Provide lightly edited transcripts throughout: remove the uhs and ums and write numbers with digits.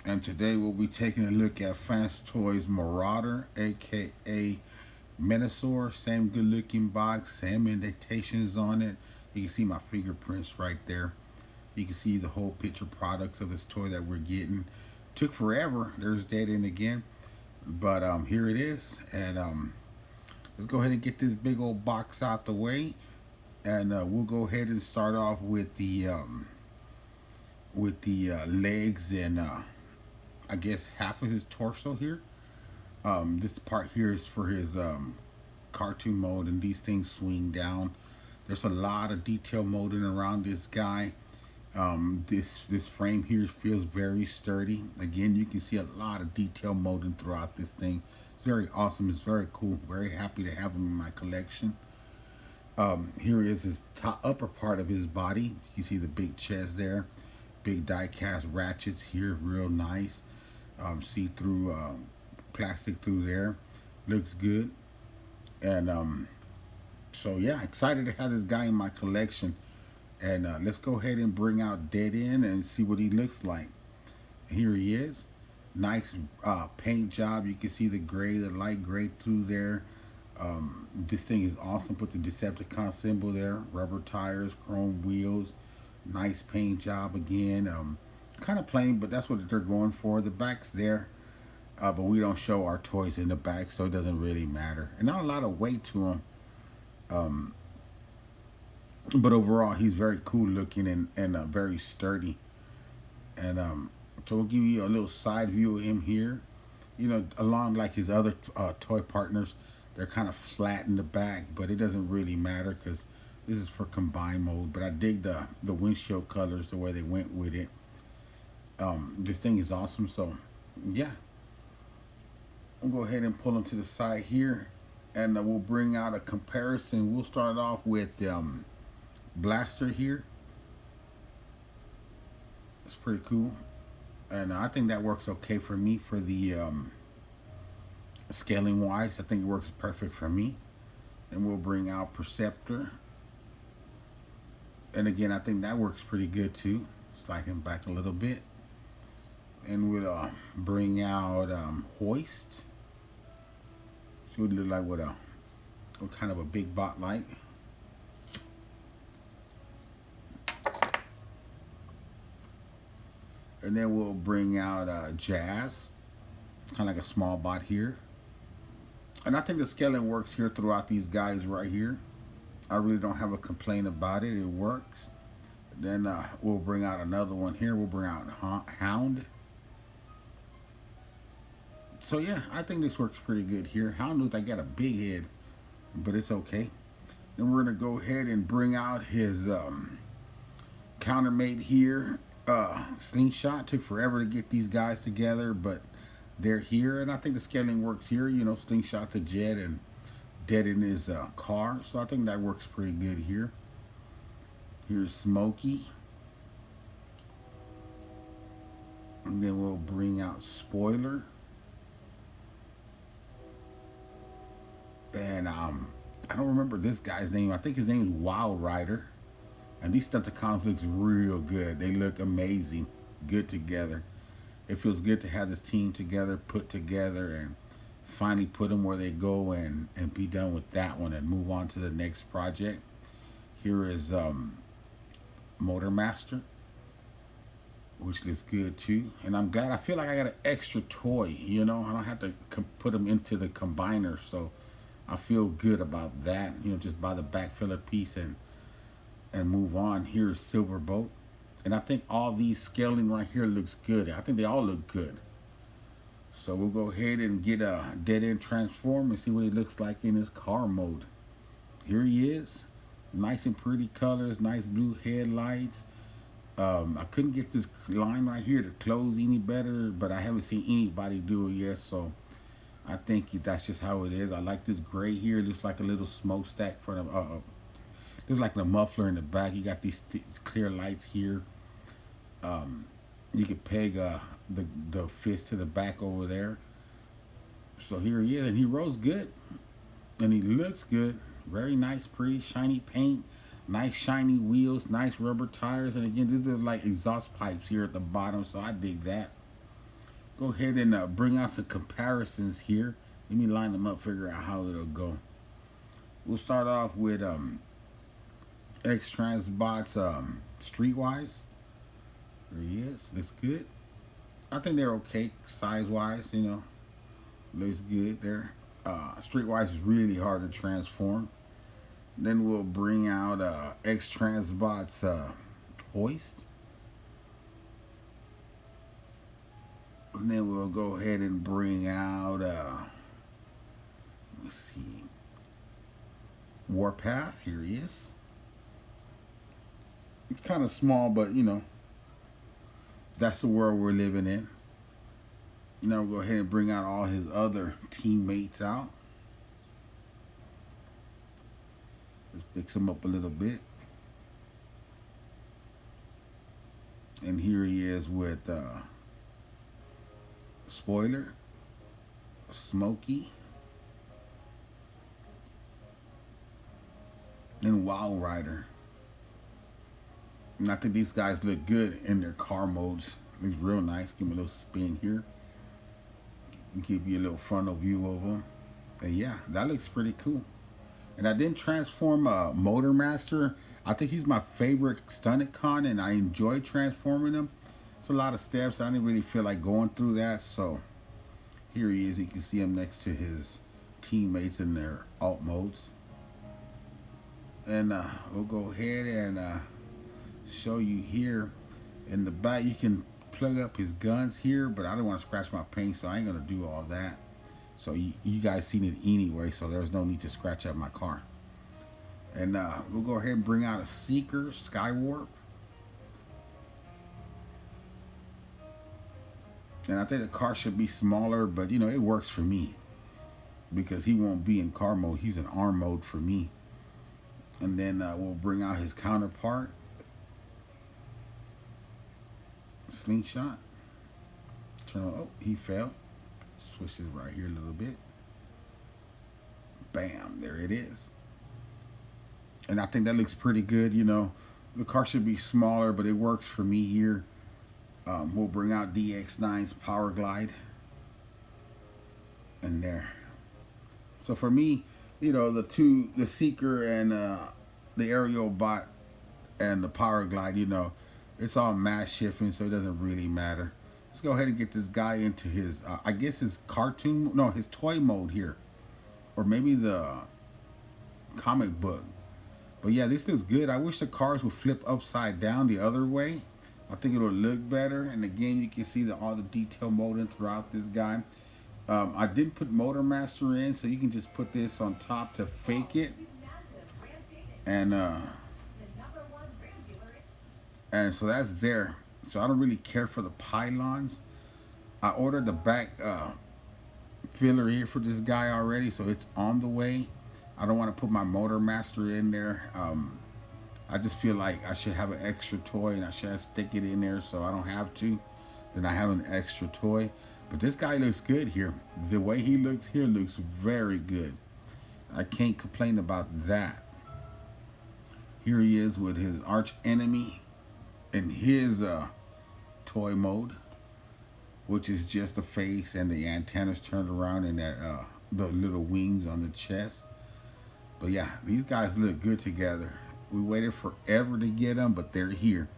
And today we'll be taking a look at FansToys Marauder, aka Menasor. Same good looking box, same indentations on it. You can see my fingerprints right there. You can see the whole picture products of this toy that we're getting. Took forever. There's dead end again. But here it is. And let's go ahead and get this big old box out the way. And we'll go ahead and start off with the legs and I guess half of his torso here. This part here is for his cartoon mode, and these things swing down. There's a lot of detail molding around this guy. This frame here feels very sturdy. Again, you can see a lot of detail molding throughout this thing. It's very awesome. It's very cool. Very happy to have him in my collection. Here is his upper part of his body. You see the big chest there. Big die cast ratchets here, real nice. See-through plastic through there. Looks good. And so yeah, excited to have this guy in my collection. And let's go ahead and bring out Dead End and see what he looks like. Here he is. Nice paint job. You can see the gray, the light gray through there. This thing is awesome. Put the Decepticon symbol there. Rubber tires, chrome wheels. Nice paint job again. Kind of plain, but that's what they're going for. The back's there, but we don't show our toys in the back, so it doesn't really matter. And not a lot of weight to him. But overall, he's very cool looking and very sturdy. And so we'll give you a little side view of him here. You know, along like his other toy partners, they're kind of flat in the back, but it doesn't really matter because this is for combined mode. But I dig the windshield colors, the way they went with it. This thing is awesome. So yeah, we'll go ahead and pull him to the side here, and we'll bring out a comparison. We'll start off with Blaster here. It's pretty cool, and I think that works okay for me for the scaling wise. I think it works perfect for me. And we'll bring out Perceptor. And again, I think that works pretty good too. Slide him back a little bit. And we'll bring out Hoist. See what it look like with what kind of a big bot like. And then we'll bring out Jazz. Kind of like a small bot here. And I think the scaling works here throughout these guys right here. I really don't have a complaint about it. It works. Then we'll bring out another one here. We'll bring out Hound. So yeah, I think this works pretty good here. Hound looks like got a big head, but it's okay. Then we're gonna go ahead and bring out his countermate here. Slingshot. Took forever to get these guys together, but they're here, and I think the scaling works here. You know, Slingshot's a jet and Dead in his car, so I think that works pretty good here. Here's Smokey. And then we'll bring out Spoiler. And I don't remember this guy's name. I think his name is Wild Rider. And these Stunticons looks real good. They look amazing. Good together. It feels good to have this team together, put together, and finally put them where they go and be done with that one and move on to the next project. Here is Motor Master, which looks good too. And I'm glad. I feel like I got an extra toy. You know, I don't have to put them into the combiner, so I feel good about that. You know, just buy the back filler piece and move on. Here's Silverbolt. And I think all these scaling right here looks good. I think they all look good. So we'll go ahead and get a Dead End transform and see what he looks like in his car mode. Here he is. Nice and pretty colors. Nice blue headlights. I couldn't get this line right here to close any better, but I haven't seen anybody do it yet. So I think that's just how it is. I like this gray here. It looks like a little smokestack for the looks like a muffler in the back. You got these clear lights here. You could peg the fist to the back over there. So here he is, and he rolls good, and he looks good. Very nice, pretty shiny paint, nice shiny wheels, nice rubber tires, and again, these are like exhaust pipes here at the bottom. So I dig that. Go ahead and bring out some comparisons here. Let me line them up, figure out how it'll go. We'll start off with X Transbot's Streetwise. There he is. Looks good. I think they're okay size wise, you know. Looks good there. Streetwise is really hard to transform. Then we'll bring out X Transbot's Hoist. And then we'll go ahead and bring out let's see, Warpath. Here he is. It's kind of small, but you know, that's the world we're living in. Now we'll go ahead and bring out all his other teammates out. Let's fix him up a little bit. And here he is with Spoiler, Smokey, and Wild Rider. And I think these guys look good in their car modes. Looks real nice. Give me a little spin here. Give you a little frontal view of them. And yeah, that looks pretty cool. And I didn't transform Motor Master. I think he's my favorite Stunticon, and I enjoy transforming him. It's a lot of steps. I didn't really feel like going through that. So here he is. You can see him next to his teammates in their alt modes. And we'll go ahead and show you here in the back. You can plug up his guns here, but I don't want to scratch my paint, so I ain't gonna do all that. So you guys seen it anyway, so there's no need to scratch up my car. And we'll go ahead and bring out a Seeker Skywarp. And I think the car should be smaller, but you know, it works for me because he won't be in car mode. He's in arm mode for me. And then we'll bring out his counterpart, Slingshot. Oh, he fell. Switch this right here a little bit. Bam, there it is. And I think that looks pretty good. You know, the car should be smaller, but it works for me here. We'll bring out DX9's Power Glide. And there. So for me, you know, the Seeker and the Aerial Bot and the Power Glide, you know, it's all mass shifting, so it doesn't really matter. Let's go ahead and get this guy into his, I guess his cartoon, no, his toy mode here. Or maybe the comic book. But yeah, this looks good. I wish the cars would flip upside down the other way. I think it'll look better. And again, you can see all the detail molding throughout this guy. I didn't put Motor Master in, so you can just put this on top to fake it. And so that's there. So I don't really care for the pylons. I ordered the back filler here for this guy already, so it's on the way. I don't want to put my Motor Master in there. I just feel like I should have an extra toy, and I should stick it in there, so I don't have to. Then I have an extra toy. But this guy looks good here. The way he looks here looks very good. I can't complain about that. Here he is with his arch enemy in his toy mode, which is just the face and the antennas turned around and that the little wings on the chest. But yeah, these guys look good together. We waited forever to get them, but they're here.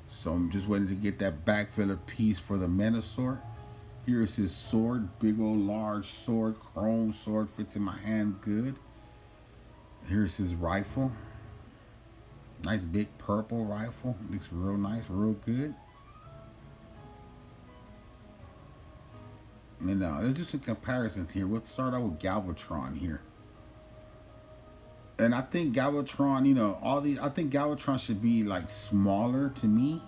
So I'm just waiting to get that back filler piece for the Menasor. Here's his sword, big old large sword, chrome sword, fits in my hand good. Here's his rifle. Nice big purple rifle. Looks real nice, real good. And let's do some comparisons here. We'll start out with Galvatron here. And I think Galvatron, you know, I think Galvatron should be like smaller to me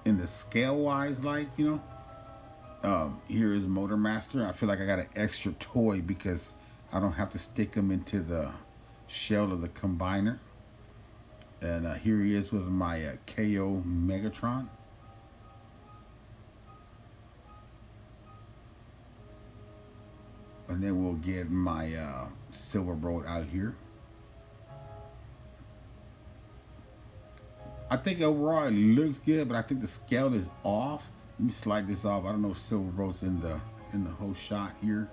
in the scale wise, like, you know. Here is Motor Master. I feel like I got an extra toy because I don't have to stick him into the shell of the combiner. And here he is with my KO Megatron. And then we'll get my Silverbolt out here. I think overall it looks good, but I think the scale is off. Let me slide this off. I don't know if Silverboat's in the whole shot here,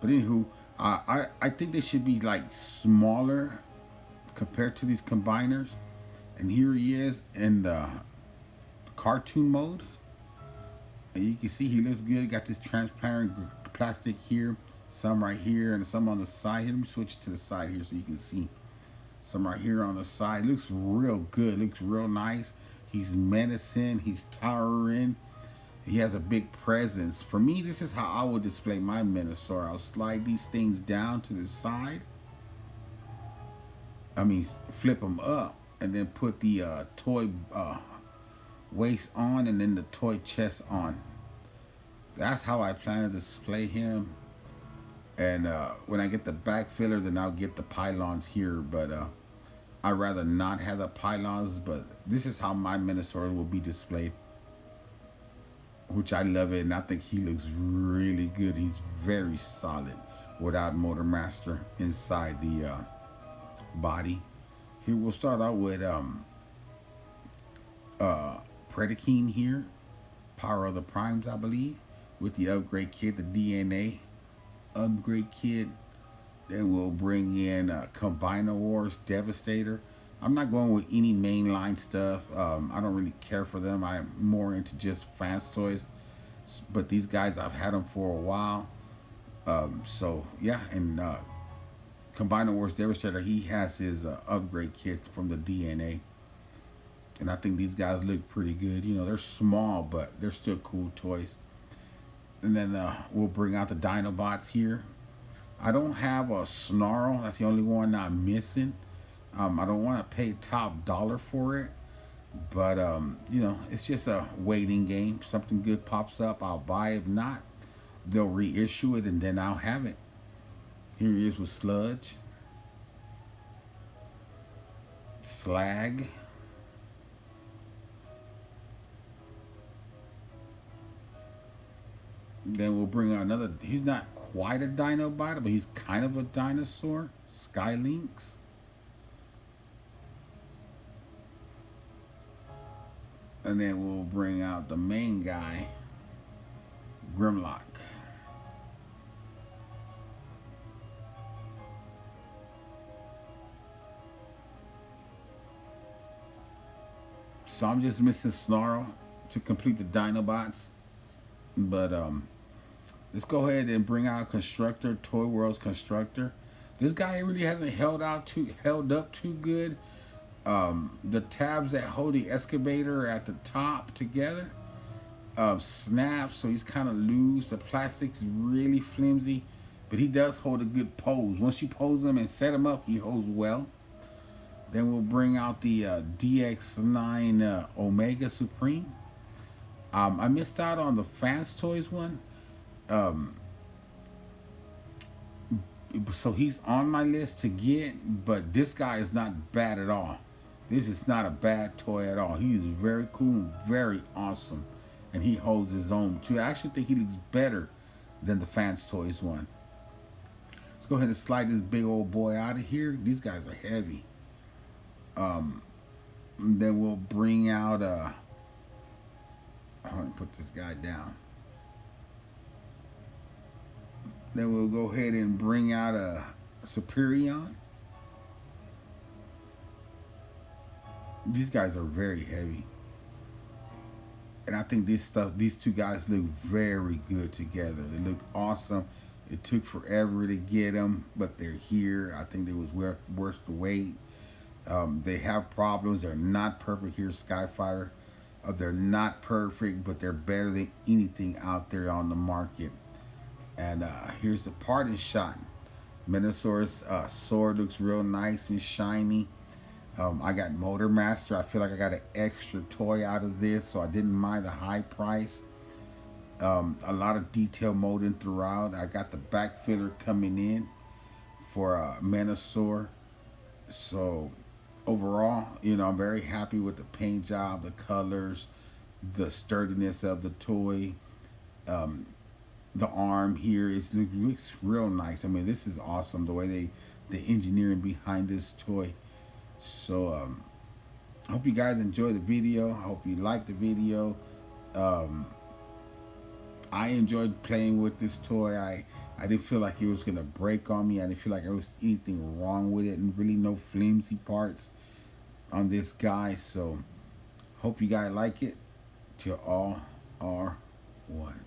but anywho, I think they should be like smaller compared to these combiners. And here he is in the cartoon mode, and you can see he looks good. Got this transparent plastic here, some right here, and some on the side. Let me switch to the side here so you can see some right here on the side. Looks real good. Looks real nice. He's menacing. He's towering. He has a big presence. For me, this is how I would display my Menasor. I'll slide these things down to the side. I mean, flip them up, and then put the toy waist on, and then the toy chest on. That's how I plan to display him. And when I get the back filler, then I'll get the pylons here. But I'd rather not have the pylons. But this is how my Menasor will be displayed, which I love it, and I think he looks really good. He's very solid without Motor Master inside the body. Here we'll start out with Predakine here, Power of the Primes, I believe, with the upgrade kit, the DNA upgrade kit. Then we'll bring in Combiner Wars Devastator. I'm not going with any mainline stuff. I don't really care for them. I'm more into just FansToys. But these guys, I've had them for a while. So yeah, and Combiner Wars Devastator, he has his upgrade kit from the DNA. And I think these guys look pretty good. You know, they're small, but they're still cool toys. And then we'll bring out the Dinobots here. I don't have a Snarl. That's the only one I'm missing. I don't want to pay top dollar for it. But, you know, it's just a waiting game. Something good pops up, I'll buy. If not, they'll reissue it, and then I'll have it. Here he is with Sludge. Slag. Then we'll bring out another. He's not quite a Dinobot, but he's kind of a dinosaur. Skylynx. And then we'll bring out the main guy, Grimlock. So I'm just missing Snarl to complete the Dinobots. But let's go ahead and bring out Constructor, Toy World's Constructor. This guy really hasn't held up too good. The tabs that hold the excavator at the top together snap, so he's kind of loose. The plastic's really flimsy, but he does hold a good pose. Once you pose him and set him up, he holds well. Then we'll bring out the DX9 Omega Supreme. I missed out on the FansToys one. So he's on my list to get, but this guy is not bad at all. This is not a bad toy at all. He is very cool, very awesome, and he holds his own too. I actually think he looks better than the FansToys one. Let's go ahead and slide this big old boy out of here. These guys are heavy. Then we'll bring out I'm gonna put this guy down. Then we'll go ahead and bring out a Superion. These guys are very heavy. And I think these two guys look very good together. They look awesome. It took forever to get them, but they're here. I think they was worth the wait. They have problems. They're not perfect. Here's Skyfire. They're not perfect, but they're better than anything out there on the market. And here's the parting shot. Menasor's sword looks real nice and shiny. I got Motor Master. I feel like I got an extra toy out of this, so I didn't mind the high price. A lot of detail molding throughout. I got the back filler coming in for Menasor. So overall, you know, I'm very happy with the paint job, the colors, the sturdiness of the toy. The arm here looks real nice. I mean, this is awesome, the way the engineering behind this toy. So I hope you guys enjoy the video. I hope you like the video. Um, I enjoyed playing with this toy. I didn't feel like it was gonna break on me. I didn't feel like there was anything wrong with it, and really no flimsy parts on this guy. So hope you guys like it. Till all are one.